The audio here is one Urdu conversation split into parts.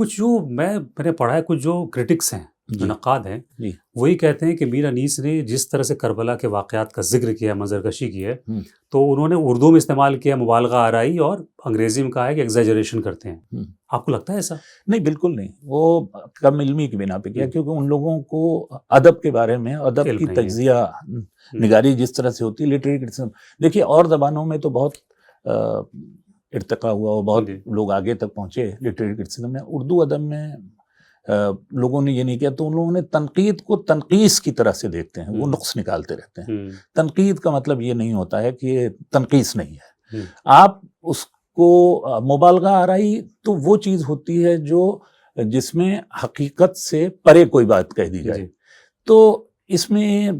کچھ جو میں نے پڑھا ہے، کچھ جو کرٹکس ہیں، جو نقاد ہیں، جی وہی کہتے ہیں کہ میر انیس نے جس طرح سے کربلا کے واقعات کا ذکر کیا، منظر کشی کی ہے، تو انہوں نے اردو میں استعمال کیا مبالغہ آرائی، اور انگریزی میں کہا ہے کہ ایگزیجریشن کرتے ہیں. آپ کو لگتا ہے ایسا؟ نہیں، بالکل نہیں. وہ کم علمی کی بنا پہ کیا، کیونکہ ان لوگوں کو ادب کے بارے میں، ادب کی تجزیہ نگاری جس طرح سے ہوتی ہے، لٹریری کرٹیسزم. دیکھیے اور زبانوں میں تو بہت ارتقا ہوا، اور بہت لوگ آگے تک پہنچے لٹریری کرٹیسزم میں. اردو ادب میں لوگوں نے یہ نہیں کیا، تو ان لوگوں نے تنقید کو تنقیص کی طرح سے دیکھتے ہیں، وہ نقص نکالتے رہتے ہیں. تنقید کا مطلب یہ نہیں ہوتا ہے کہ یہ تنقیص نہیں ہے. آپ اس کو مبالغہ آرائی تو وہ چیز ہوتی ہے جو جس میں حقیقت سے پرے کوئی بات کہہ دی جائے. تو اس میں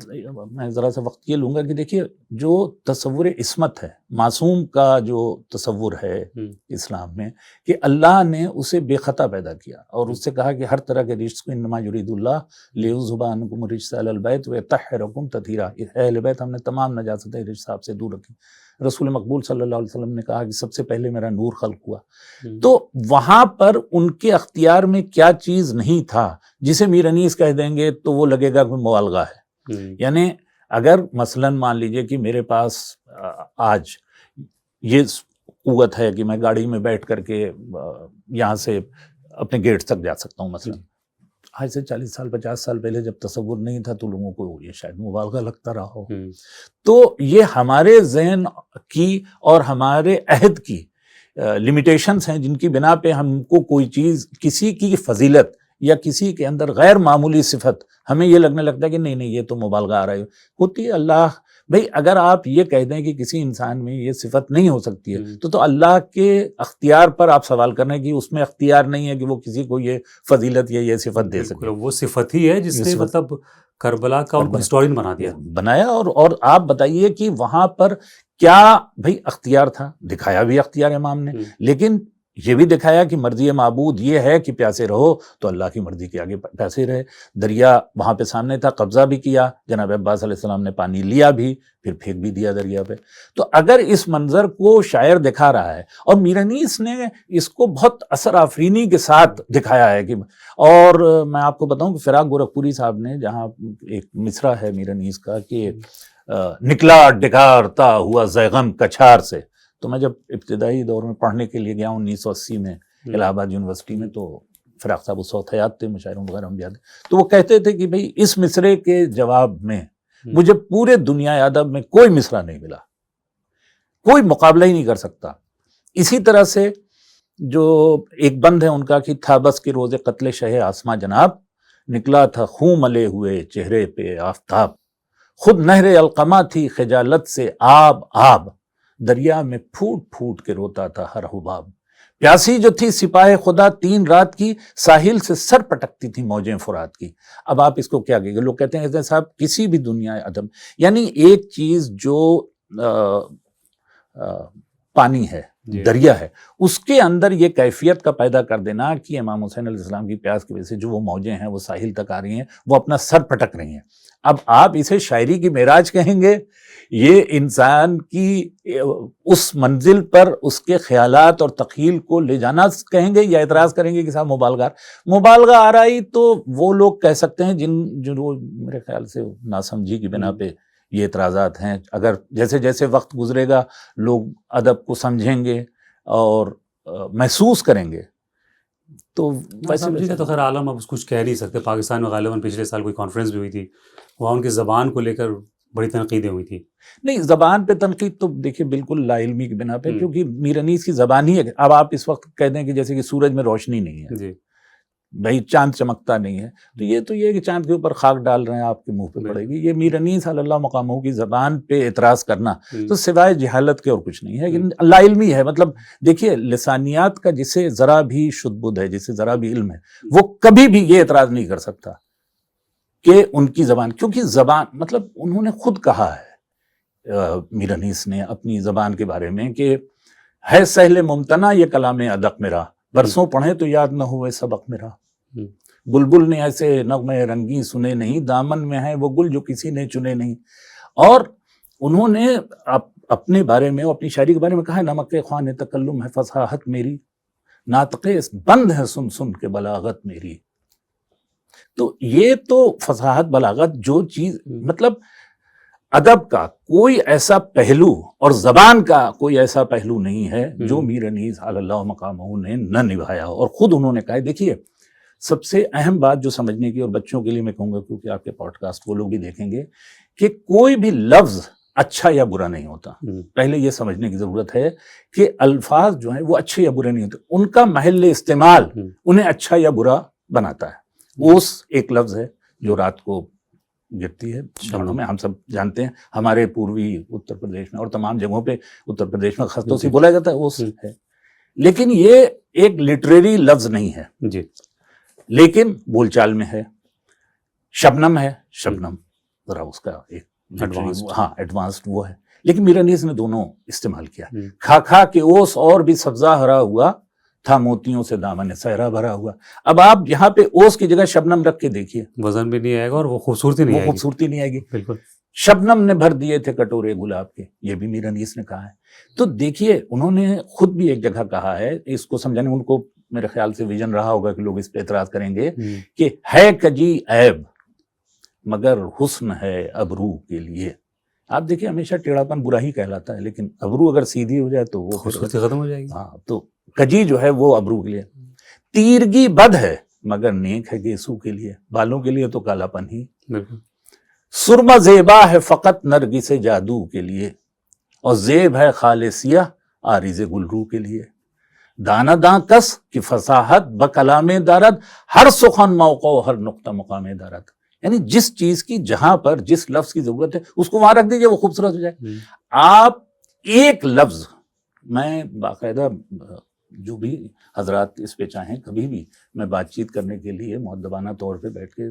میں ذرا سا وقت یہ لوں گا کہ دیکھیے، جو تصور عصمت ہے، معصوم کا جو تصور ہے اسلام میں، کہ اللہ نے اسے بے خطا پیدا کیا، اور اس سے کہا کہ ہر طرح کے رجس کو انما یرید اللہ لیذھب عنکم الرجس اہل البیت ویطہرکم تطہیرا، اہل بیت ہم نے تمام نجاستیں رجس آپ سے دور رکھی. رسول مقبول صلی اللہ علیہ وسلم نے کہا کہ سب سے پہلے میرا نور خلق ہوا. تو وہاں پر ان کے اختیار میں کیا چیز نہیں تھا جسے میر انیس کہہ دیں گے تو وہ لگے گا کہ مبالغہ ہے. یعنی اگر مثلاً مان لیجئے کہ میرے پاس آج یہ قوت ہے کہ میں گاڑی میں بیٹھ کر کے یہاں سے اپنے گیٹ تک جا سکتا ہوں، مثلاً آج سے 40 سال 50 سال پہلے جب تصور نہیں تھا تو لوگوں کو یہ شاید مبالغہ لگتا رہا ہو. تو یہ ہمارے ذہن کی اور ہمارے عہد کی لمیٹیشنز ہیں، جن کی بنا پہ ہم کو کوئی چیز، کسی کی فضیلت یا کسی کے اندر غیر معمولی صفت، ہمیں یہ لگنے لگتا ہے کہ نہیں یہ تو مبالغہ آ رہی ہوتی ہے. اللہ بھئی اگر آپ یہ کہہ دیں کہ کسی انسان میں یہ صفت نہیں ہو سکتی ہے، تو اللہ کے اختیار پر آپ سوال کرنے کی اس میں اختیار نہیں ہے کہ وہ کسی کو یہ فضیلت یا یہ صفت دے سکے. وہ صفت ہی ہے جس نے مطلب کربلا کا ان کو ہسٹورین بنایا. اور آپ بتائیے کہ وہاں پر کیا بھئی اختیار تھا، دکھایا بھی اختیار امام نے، لیکن یہ بھی دکھایا کہ مرضی معبود یہ ہے کہ پیاسے رہو تو اللہ کی مرضی کے آگے پیاسے رہے. دریا وہاں پہ سامنے تھا، قبضہ بھی کیا، جناب عباس علیہ السلام نے پانی لیا بھی، پھر پھینک بھی دیا دریا پہ. تو اگر اس منظر کو شاعر دکھا رہا ہے، اور میر انیس نے اس کو بہت اثر آفرینی کے ساتھ دکھایا ہے کہ، اور میں آپ کو بتاؤں کہ فراق گورکھپوری صاحب نے جہاں ایک مصرع ہے میر انیس کا کہ نکلا ڈکارتا ہوا زیغم کچھار سے. تو میں جب ابتدائی دور میں پڑھنے کے لیے گیا 1980 میں الہ آباد یونیورسٹی میں، تو فراق صاحب اس وقت حیات تھے، مشاعروں وغیرہ ہم یاد ہیں، تو وہ کہتے تھے کہ بھئی اس مصرے کے جواب میں مجھے پورے دنیا ادب میں کوئی مصرع نہیں ملا، کوئی مقابلہ ہی نہیں کر سکتا. اسی طرح سے جو ایک بند ہے ان کا کہ تھا بس کہ روز قتل شہ آسماں جناب، نکلا تھا خوں ملے ہوئے چہرے پہ آفتاب، خود نہر القمہ تھی خجالت سے آب آب، دریا میں پھوٹ پھوٹ کے روتا تھا ہر حباب، پیاسی جو تھی سپاہ خدا 3 رات کی، ساحل سے سر پٹکتی تھی موجیں فرات کی. اب آپ اس کو کیا کہیں گے؟ لوگ کہتے ہیں صاحب کسی بھی دنیا ادب، یعنی ایک چیز جو پانی ہے، دریا ہے، اس کے اندر یہ کیفیت کا پیدا کر دینا کہ امام حسین علیہ السلام کی پیاس کی وجہ سے جو وہ موجیں ہیں وہ ساحل تک آ رہی ہیں، وہ اپنا سر پٹک رہی ہیں. اب آپ اسے شاعری کی معراج کہیں گے، یہ انسان کی اس منزل پر اس کے خیالات اور تخیل کو لے جانا کہیں گے، یا اعتراض کریں گے کہ صاحب مبالغہ آرائی تو وہ لوگ کہہ سکتے ہیں جو میرے خیال سے ناسمجھی کی بنا پہ یہ اعتراضات ہیں. اگر جیسے جیسے وقت گزرے گا لوگ ادب کو سمجھیں گے اور محسوس کریں گے تو سمجھیے تو خیر عالم اب کچھ کہہ نہیں سکتے. پاکستان میں غالباً پچھلے سال کوئی کانفرنس بھی ہوئی تھی، وہاں ان کی زبان کو لے کر بڑی تنقیدیں ہوئی تھی. نہیں، زبان پہ تنقید تو دیکھیے بالکل لا علمی کی بنا پہ، کیونکہ میر انیس کی زبان ہی ہے. اب آپ اس وقت کہہ دیں کہ جیسے کہ سورج میں روشنی نہیں ہے، جی بھائی چاند چمکتا نہیں ہے، تو یہ کہ چاند کے اوپر خاک ڈال رہے ہیں آپ کے منہ پہ پڑے گی. یہ میر انیس صلی اللہ مقامہ کی زبان پہ اعتراض کرنا تو سوائے جہالت کے اور کچھ نہیں ہے، لا علمی ہے. مطلب دیکھیے لسانیات کا جسے ذرا بھی شد بدھ ہے، جسے ذرا بھی علم ہے، وہ کبھی بھی یہ اعتراض نہیں کر سکتا کہ ان کی زبان، کیونکہ زبان مطلب انہوں نے خود کہا ہے میر انیس نے اپنی زبان کے بارے میں کہ ہے سہل ممتنع یہ کلام ادق میرا، برسوں پڑھے تو یاد نہ ہوئے سبق میرا. بلبل نے ایسے نغمے رنگی سنے نہیں، دامن میں ہے وہ گل جو کسی نے چنے نہیں. اور انہوں نے اپنے بارے میں، اپنی شاعری کے بارے میں کہا ہے نمک خوان تکلم ہے فصاحت میری، ناطقے بند ہے سن سن کے بلاغت میری. تو یہ تو فصاحت بلاغت جو چیز مطلب ادب کا کوئی ایسا پہلو اور زبان کا کوئی ایسا پہلو نہیں ہے جو میر انیس علی اللہ مقامہ نے نہ نبھایا. اور خود انہوں نے کہا ہے, دیکھیے سب سے اہم بات جو سمجھنے کی, اور بچوں کے لیے میں کہوں گا کیونکہ آپ کے پوڈ کاسٹ وہ لوگ بھی دیکھیں گے, کہ کوئی بھی لفظ اچھا یا برا نہیں ہوتا. پہلے یہ سمجھنے کی ضرورت ہے کہ الفاظ جو ہیں وہ اچھے یا برے نہیں ہوتے, ان کا محل استعمال انہیں اچھا یا برا بناتا ہے. اوس ایک لفظ ہے جو رات کو گرتی ہے جھاڑوں میں, ہم سب جانتے ہیں, ہمارے پوروی اتر پردیش میں اور تمام جگہوں پہ اتر پردیش میں خستوں سے بولا جاتا ہے اوس ہے, لیکن یہ ایک لٹریری لفظ نہیں ہے جی, لیکن بول چال میں ہے. شبنم ہے, شبنم ذرا اس کا ایک ایڈوانسڈ وہ ہے, لیکن میر انیس نے دونوں استعمال کیا. کھا کھا کے اوس اور بھی سبزہ ہرا ہوا تھا, موتیوں سے دامن صحرا بھرا ہوا. اب آپ یہاں پہ اوس کی جگہ شبنم رکھ کے دیکھیے, وزن بھی نہیں آئے گا اور وہ خوبصورتی نہیں آئے گی. بالکل. شبنم نے بھر دیے تھے کٹورے گلاب کے, یہ بھی میر انیس نے کہا ہے. تو دیکھیے انہوں نے خود بھی ایک جگہ کہا ہے, اس کو سمجھانے ان کو میرے خیال سے ویژن رہا ہوگا کہ لوگ اس پہ اعتراض کریں گے, کہ ہے کجی عیب مگر حسن ہے ابرو کے لیے. آپ دیکھیں ہمیشہ ٹیڑھاپن برا ہی کہلاتا ہے, لیکن ابرو اگر سیدھی ہو جائے تو وہ خوبصورتی ختم ہو جائے گی. ہاں, تو کجی جو ہے وہ ابرو کے لیے. تیرگی بد ہے مگر نیک ہے گیسو کے لیے, بالوں کے لیے تو کالا پن ہی. سرما زیبا ہے فقط نرگس جادو کے لیے, اور زیب ہے خالصیہ عارض گلرو کے لیے. دانا داں کس کی فصاحت بکلام دارد, ہر سخن موقع و ہر نقطہ مقام دارد. یعنی جس چیز کی جہاں پر جس لفظ کی ضرورت ہے اس کو وہاں رکھ دیجئے, وہ خوبصورت ہو جائے. آپ ایک لفظ, میں باقاعدہ جو بھی حضرات اس پہ چاہیں کبھی بھی میں بات چیت کرنے کے لیے مؤدبانہ طور پہ بیٹھ کے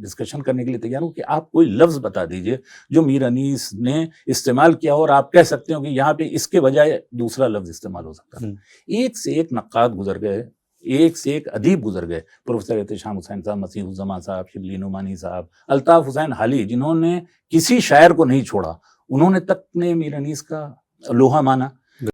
ڈسکشن کرنے کے لیے تیار ہوں, کہ آپ کوئی لفظ بتا دیجئے جو میر انیس نے استعمال کیا اور آپ کہہ سکتے ہو کہ یہاں پہ اس کے بجائے دوسرا لفظ استعمال ہو سکتا ہے. ایک سے ایک نقاد گزر گئے, ایک سے ایک ادیب گزر گئے, پروفیسر احتشام حسین صاحب, مسیح الزمان صاحب, شبلی نعمانی صاحب, الطاف حسین حالی, جنہوں نے کسی شاعر کو نہیں چھوڑا. انہوں نے تک نے میر انیس کا لوہا مانا,